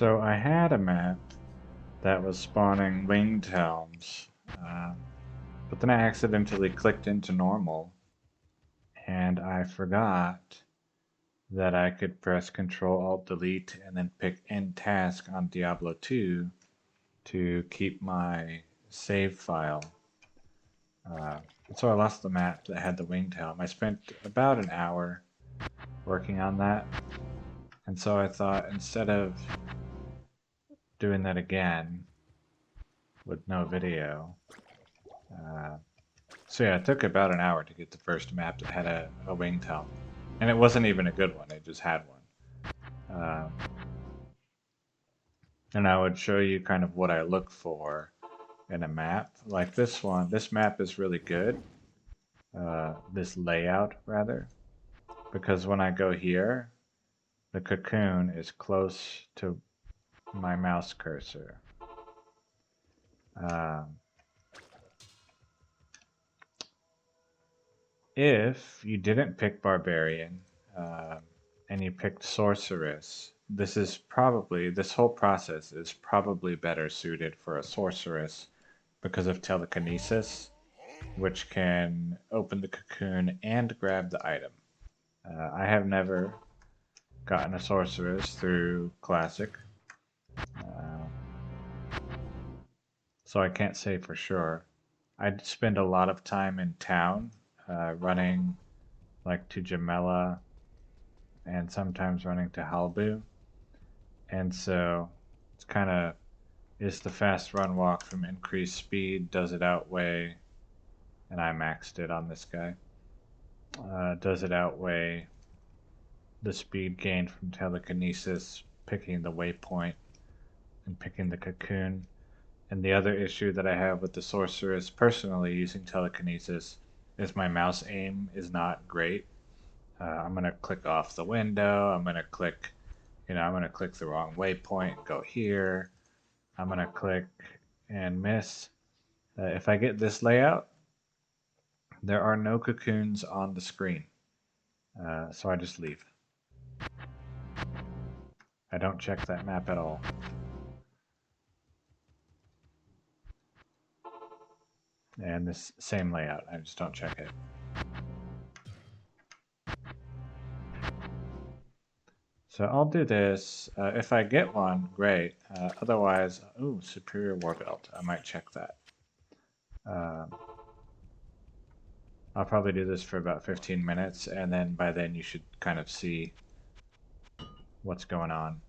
So I had a map that was spawning winged helms, but then I accidentally clicked into normal and I forgot that I could press Control Alt Delete and then pick End Task on Diablo 2 to keep my save file. Uh, so I lost the map that had the winged helm. I spent about an hour working on that, and so I thought instead of doing that again with no video, uh, so yeah, it took about an hour to get the first map that had a winged helm. And it wasn't even a good one, it just had one. And I would show you kind of what I look for in a map. Like this one, this map is really good, this layout rather, because when I go here, the cocoon is close to my mouse cursor. Um, if you didn't pick Barbarian, uh, and you picked Sorceress, this whole process is probably better suited for a Sorceress because of telekinesis, which can open the cocoon and grab the item. I have never gotten a Sorceress through Classic, uh, so I can't say for sure. I'd spend a lot of time in town, running like to Jamela and sometimes running to Halbu. And so it's kind of, is the fast run walk from increased speed, does it outweigh, and I maxed it on this guy, does it outweigh the speed gained from telekinesis, picking the waypoint and picking the cocoon? And the other issue that I have with the sorceress personally using telekinesis is my mouse aim is not great. I'm going to click off the window. I'm going to click, I'm going to click the wrong waypoint, go here. I'm going to click and miss. If I get this layout, there are no cocoons on the screen. So I just leave. I don't check that map at all. And this same layout, I just don't check it. So I'll do this. If I get one, great. Otherwise, ooh, Superior War Belt. I might check that. Um, I'll probably do this for about 15 minutes, and then by then you should kind of see what's going on.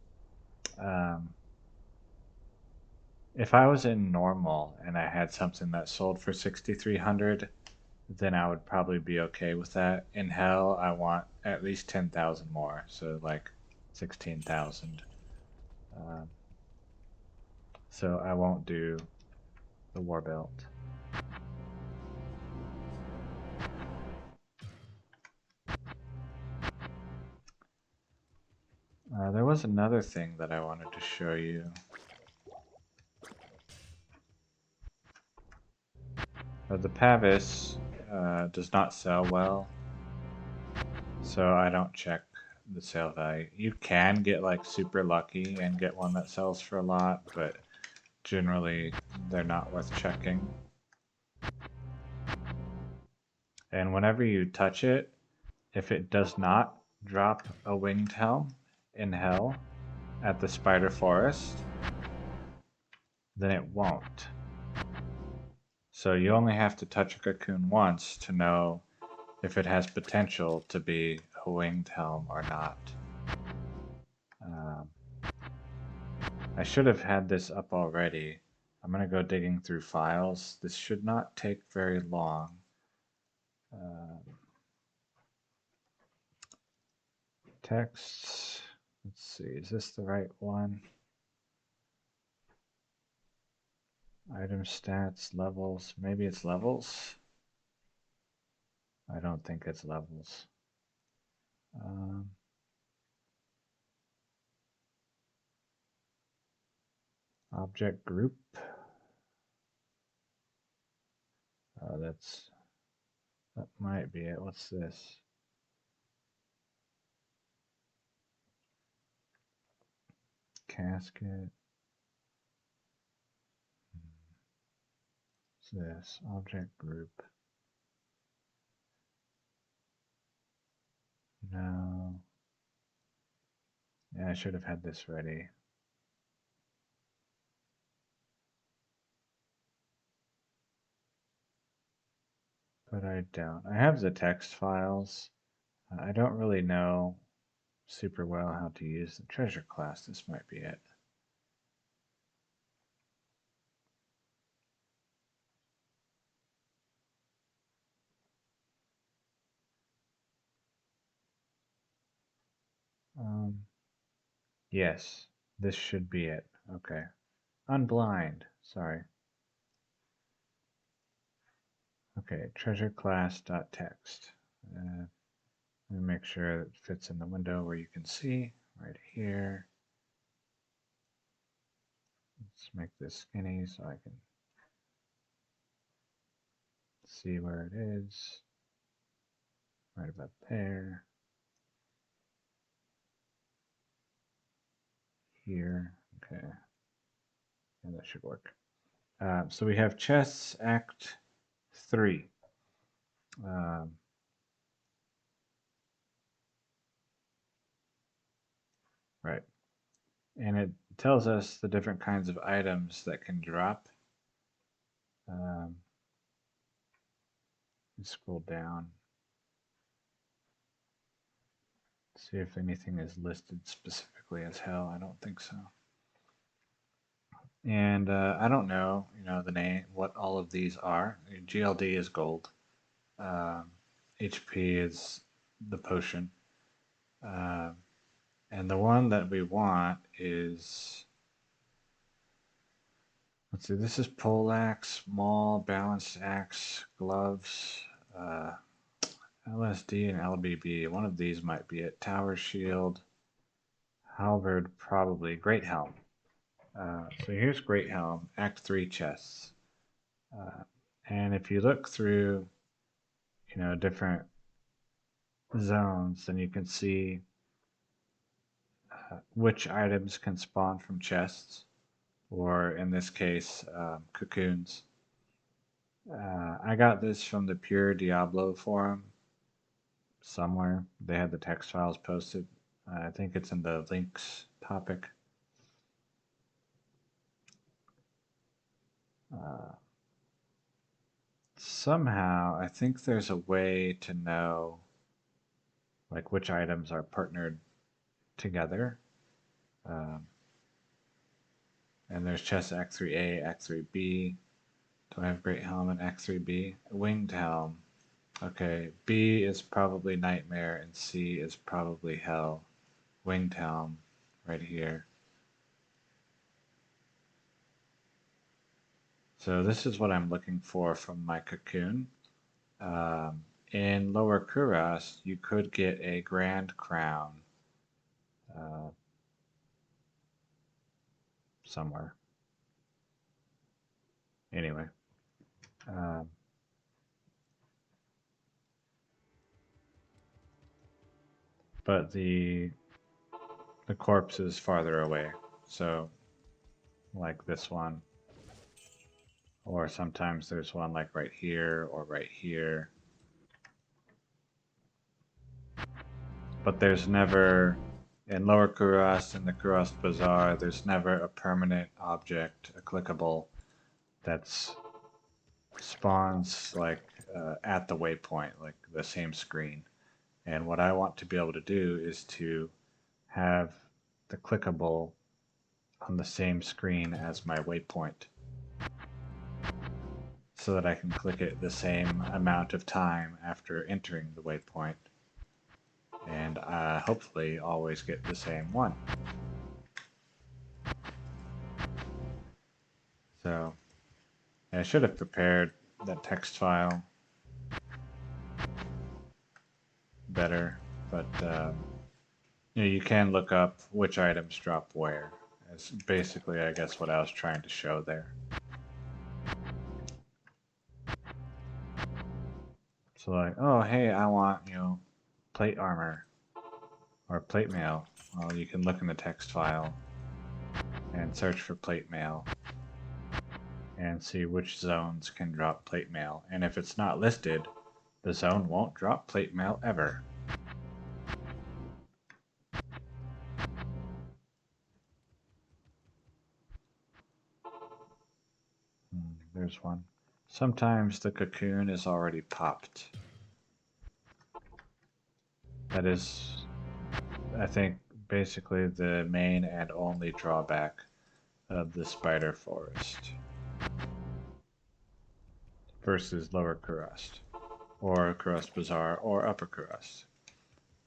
If I was in normal and I had something that sold for 6,300, then I would probably be okay with that. In hell, I want at least 10,000 more, so like 16,000. Um, so I won't do the war belt. There was another thing that I wanted to show you. The Pavis does not sell well, so I don't check the sale value. You can get like super lucky and get one that sells for a lot, but generally they're not worth checking. And whenever you touch it, if it does not drop a winged helm in hell at the spider forest, then it won't. So you only have to touch a cocoon once to know if it has potential to be a winged helm or not. Um, I should have had this up already. I'm going to go digging through files. This should not take very long. Texts. Let's see, is this the right one? Item stats, levels. Maybe it's levels? I don't think it's levels. Object group. That might be it. What's this? casket. What's this? Object group. No. Yeah, I should have had this ready. But I don't. I have the text files. I don't really know super well how to use the treasure class. This might be it. Yes, this should be it. Okay. Unblind. Sorry. Okay, treasure class.text. Let me make sure it fits in the window where you can see right here. Let's make this skinny so I can see where it is. Right about there. Here. Okay. And that should work. So we have Chess Act 3. Um, right. And it tells us the different kinds of items that can drop. Scroll down. See if anything is listed specifically as hell. I don't think so. And I don't know, the name, what all of these are. GLD is gold. HP is the potion. And the one that we want is, let's see, this is poleaxe, maul, balanced axe, gloves, LSD, and LBB. One of these might be it. Tower shield, halberd, probably. Great helm. So here's Great Helm, Act 3 chests. And if you look through, different zones, then you can see which items can spawn from chests, or in this case, cocoons. I got this from the Pure Diablo forum somewhere. They had the text files posted. I think it's in the links topic. Somehow, I think there's a way to know like which items are partnered together. Um, and there's chest X3A, X3B. Do I have Great Helm and X3B? Winged Helm. Okay, B is probably Nightmare and C is probably Hell. Winged Helm, right here. So this is what I'm looking for from my Cocoon. In Lower Kuras, you could get a Grand Crown somewhere. Anyway, um, but the corpse is farther away. So, like this one, or sometimes there's one like right here or right here. But there's never, in Lower Kurast and the Kurast Bazaar, there's never a permanent object, a clickable, that's spawns like at the waypoint, like the same screen. And what I want to be able to do is to have the clickable on the same screen as my waypoint so that I can click it the same amount of time after entering the waypoint and hopefully always get the same one. So I should have prepared that text file better, but you can look up which items drop where. It's basically, I guess, what I was trying to show there. So like, oh hey, I want, plate armor or plate mail. Well, you can look in the text file and search for plate mail and see which zones can drop plate mail. And if it's not listed, the zone won't drop plate mail ever. There's one. Sometimes the cocoon is already popped. That is, I think, basically the main and only drawback of the spider forest versus lower crust or crust bazaar or upper crust.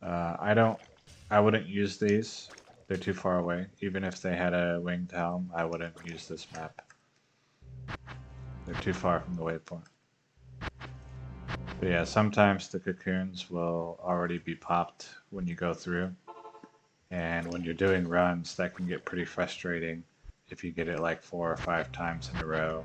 I wouldn't use these. They're too far away. Even if they had a winged helm, I wouldn't use this map. They're too far from the waypoint. But yeah, sometimes the cocoons will already be popped when you go through. And when you're doing runs, that can get pretty frustrating if you get it like 4 or 5 times in a row.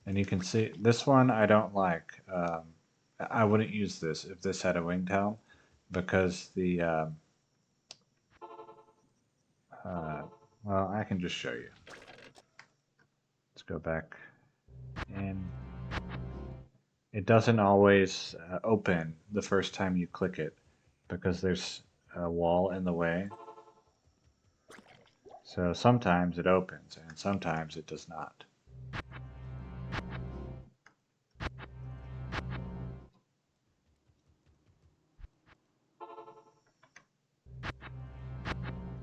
And you can see, this one I don't like. I wouldn't use this if this had a winged helm, because well, I can just show you. Let's go back in. It doesn't always open the first time you click it because there's a wall in the way. So sometimes it opens and sometimes it does not.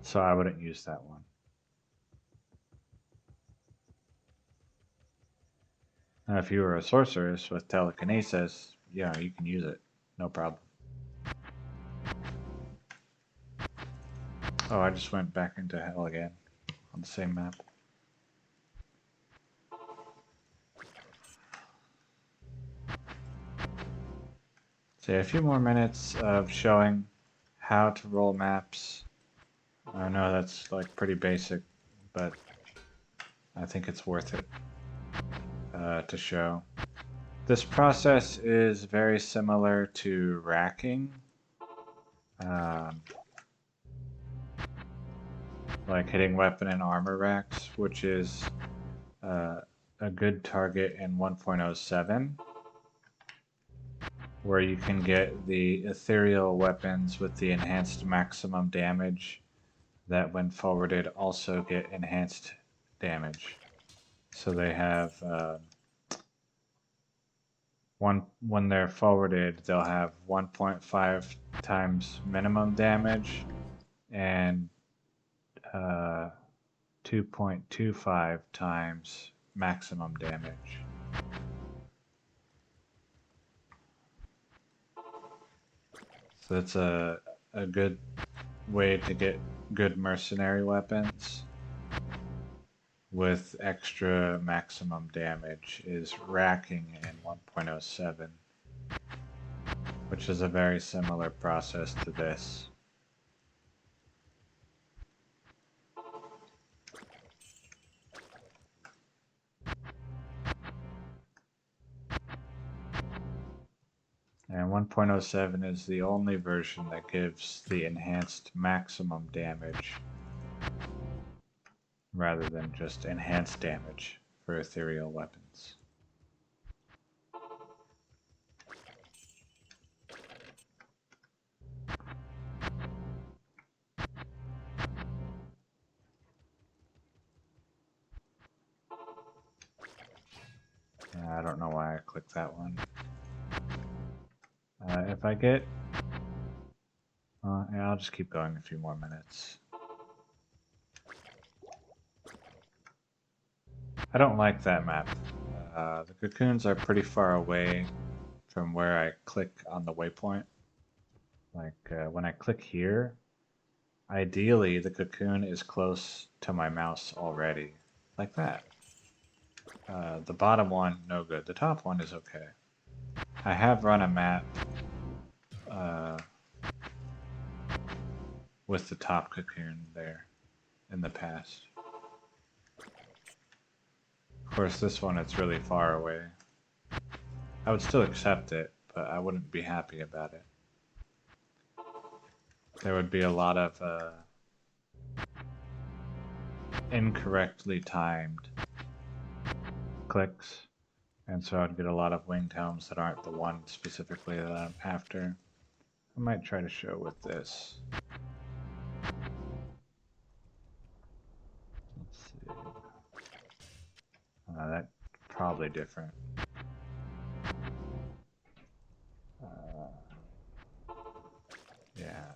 So I wouldn't use that one. Now, if you were a sorceress with telekinesis, yeah, you can use it. No problem. Oh, I just went back into hell again on the same map. So a few more minutes of showing how to roll maps. I know that's like pretty basic, but I think it's worth it to show. This process is very similar to racking. Like hitting weapon and armor racks, which is a good target in 1.07, where you can get the ethereal weapons with the enhanced maximum damage that when forwarded also get enhanced damage. So they have when they're forwarded, they'll have 1.5 times minimum damage and 2.25 times maximum damage. So that's a good way to get good mercenary weapons with extra maximum damage is racking in 1.07, which is a very similar process to this. And 1.07 is the only version that gives the enhanced maximum damage rather than just enhanced damage for ethereal weapons. I don't know why I clicked that one. If I get... yeah, I'll just keep going a few more minutes. I don't like that map. The cocoons are pretty far away from where I click on the waypoint. Like when I click here, ideally the cocoon is close to my mouse already. Like that. The bottom one, no good. The top one is okay. I have run a map with the top cocoon there in the past. Of course, this one, it's really far away. I would still accept it, but I wouldn't be happy about it. There would be a lot of incorrectly timed clicks, and so I'd get a lot of winged helms that aren't the one specifically that I'm after. I might try to show with this. Let's see. That's probably different. Yeah.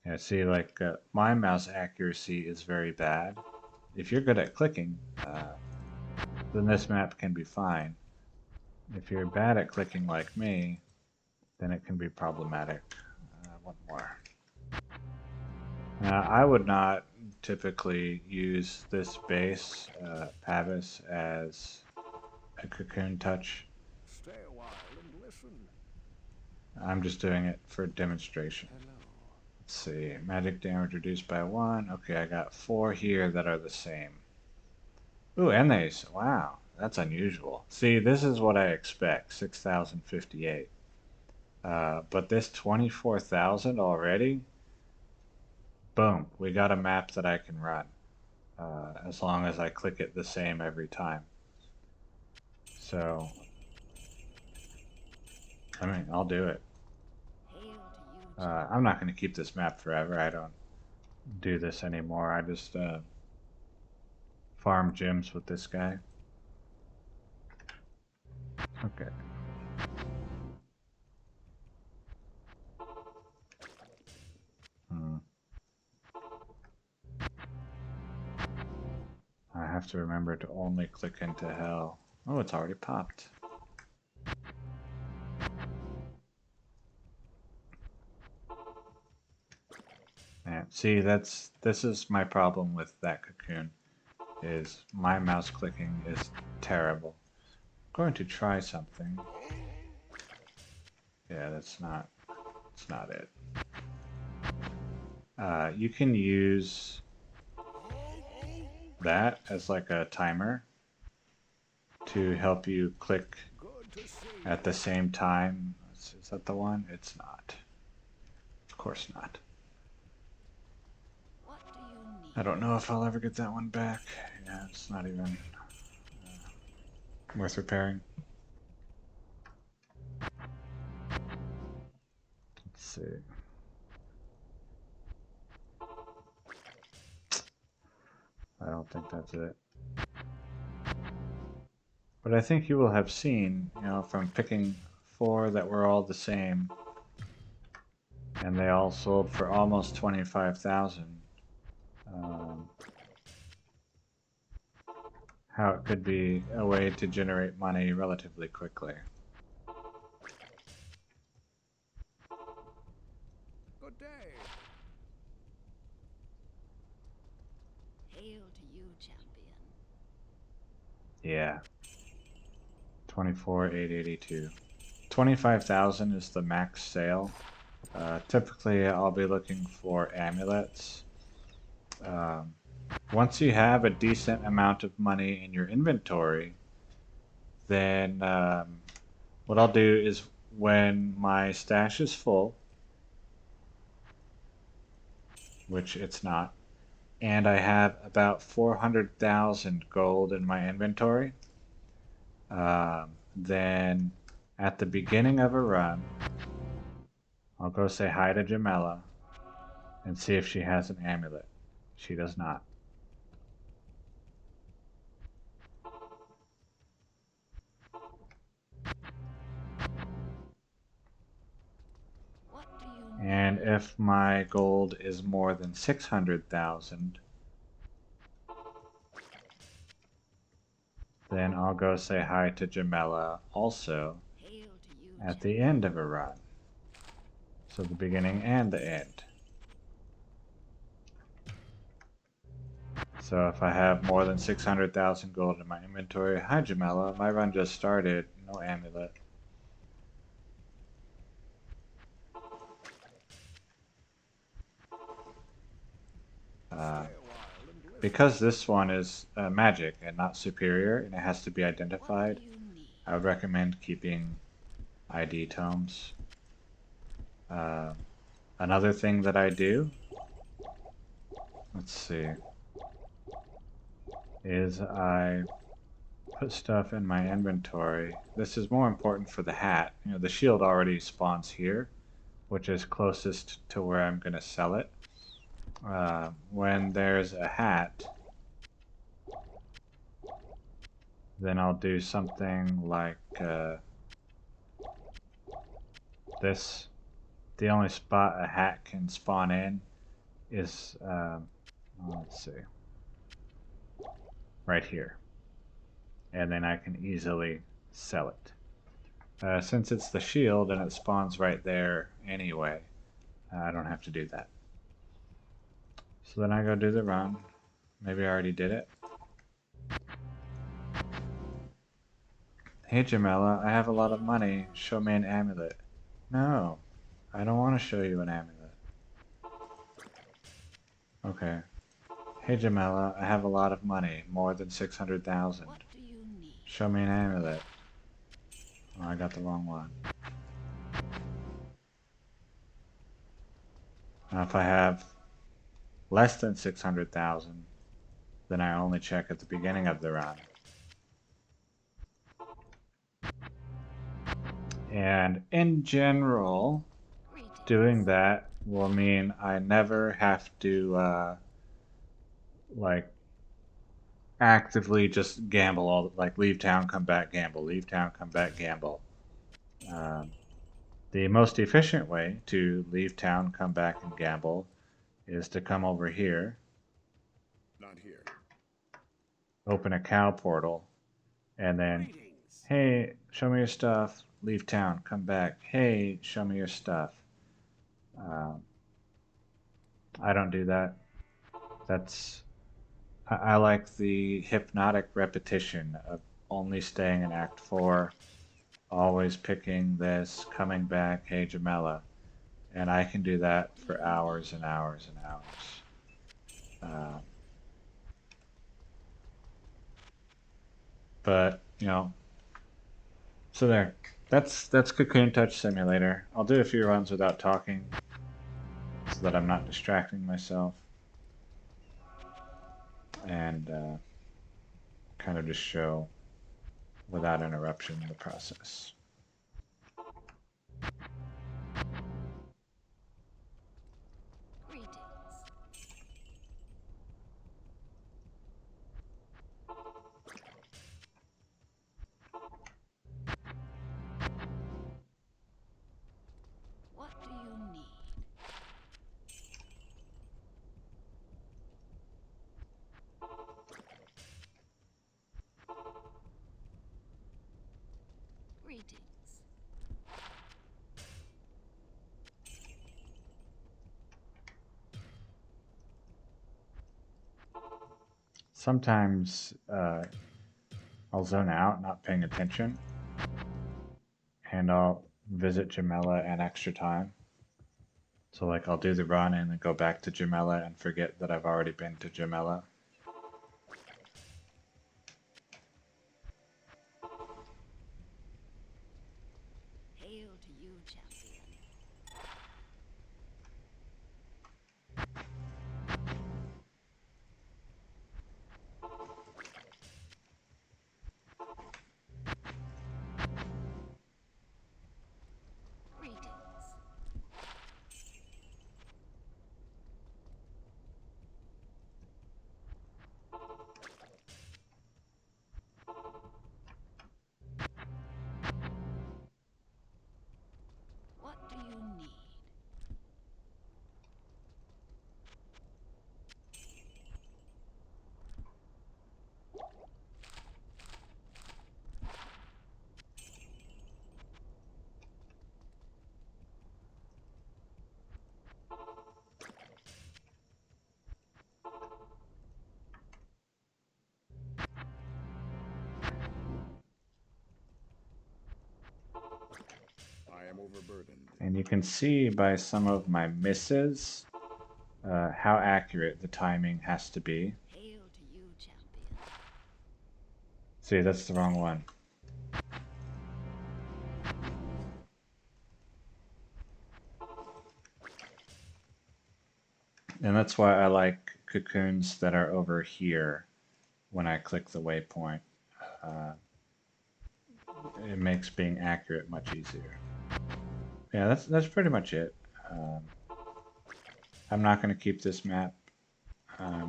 Yeah, see, like, my mouse accuracy is very bad. If you're good at clicking, then this map can be fine. If you're bad at clicking like me, then it can be problematic. One more. I would not typically use this base, Pavis, as a Cocoon touch. Stay a while and listen. I'm just doing it for demonstration. Hello. Let's see, magic damage reduced by 1. Okay, I got 4 here that are the same. Ooh, and wow, that's unusual. See, this is what I expect, 6,058. But this 24,000 already? Boom, we got a map that I can run. As long as I click it the same every time. So, I mean, I'll do it. I'm not going to keep this map forever. I don't do this anymore. I just farm gems with this guy. Okay. I have to remember to only click into hell. Oh, it's already popped. Yeah, see, this is my problem with that Cocoon, is my mouse clicking is terrible. I'm going to try something. Yeah, it's not it. You can use that as like a timer to help you click at the same time. Is that the one? It's not. Of course not. I don't know if I'll ever get that one back. Yeah, it's not even worth repairing. Let's see. I don't think that's it. But I think you will have seen, from picking 4 that were all the same, and they all sold for almost 25,000. How it could be a way to generate money relatively quickly. Good day. Hail to you, champion. Yeah. 24,882. 25,000 is the max sale. Typically, I'll be looking for amulets. Once you have a decent amount of money in your inventory, then what I'll do is when my stash is full, which it's not, and I have about 400,000 gold in my inventory, then at the beginning of a run, I'll go say hi to Jamela and see if she has an amulet. She does not. And if my gold is more than 600,000, then I'll go say hi to Jamela also at the end of a run. So the beginning and the end. So if I have more than 600,000 gold in my inventory, hi Jamela, my run just started, no amulet. Because this one is magic and not superior, and it has to be identified, I would recommend keeping ID tomes. Uh, Another thing that I do, let's see, is I put stuff in my inventory. This is more important for the hat. You know, the shield already spawns here, which is closest to where I'm going to sell it. When there's a hat, then I'll do something like this. The only spot a hat can spawn in is, let's see, right here. And then I can easily sell it. Since it's the shield and it spawns right there anyway, I don't have to do that. So then I go do the run. Maybe I already did it. Hey Jamela, I have a lot of money. Show me an amulet. No, I don't want to show you an amulet. Okay. Hey Jamela, I have a lot of money. More than 600,000. What do you need? Show me an amulet. Oh, I got the wrong one. Now if I have less than 600,000, then I only check at the beginning of the run. And in general, doing that will mean I never have to like actively just gamble all like leave town, come back, gamble, leave town, come back, gamble. Um, the most efficient way to leave town, come back, and gamble is to come over here, Not here. open a cow portal, and then, Greetings. hey, show me your stuff, leave town, come back, hey, show me your stuff. Um, I don't do that. That's I like the hypnotic repetition of only staying in Act 4, always picking this, coming back, hey Jamela. And I can do that for hours and hours and hours. Uh, but, you know, so there. That's Cocoon Touch Simulator. I'll do a few runs without talking so that I'm not distracting myself. And kind of just show without interruption the process. Greetings. What do you need? Greetings. Sometimes I'll zone out, not paying attention, and I'll visit Jamela an extra time. So like I'll do the run and then go back to Jamela and forget that I've already been to Jamela. Hail to you, champion. Greetings. What do you need? I am overburdened. And you can see by some of my misses how accurate the timing has to be. Hail to you, champion. See, that's the wrong one. And that's why I like cocoons that are over here when I click the waypoint. Uh, it makes being accurate much easier. Yeah, that's pretty much it. Um, I'm not going to keep this map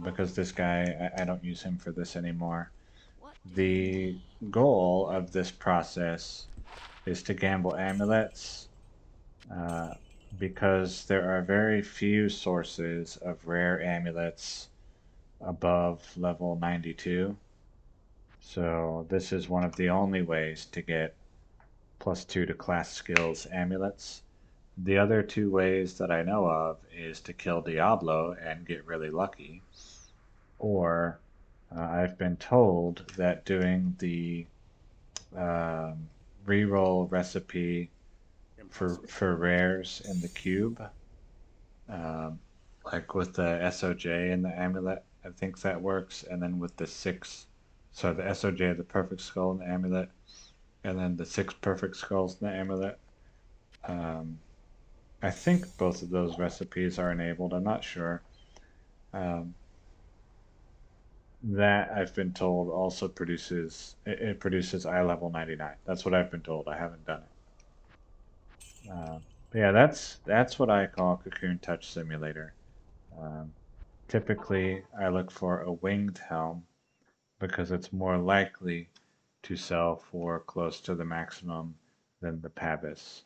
because this guy, I don't use him for this anymore. What do you The need? goal of this process is to gamble amulets uh, because there are very few sources of rare amulets above level 92. So this is one of the only ways to get +2 to class skills amulets. The other two ways that I know of is to kill Diablo and get really lucky, or I've been told that doing the um, reroll recipe Impossible. for rares in the cube, um, like with the SOJ and the amulet, I think that works, and then with the six, so the SOJ, the perfect skull and the amulet, and then the six perfect skulls in the amulet. Um, I think both of those recipes are enabled. I'm not sure. Um, that I've been told also it produces eye level 99. That's what I've been told. I haven't done it. But yeah, that's what I call Cocoon Touch Simulator. Um, typically, I look for a winged helm because it's more likely to sell for close to the maximum than the Pabis.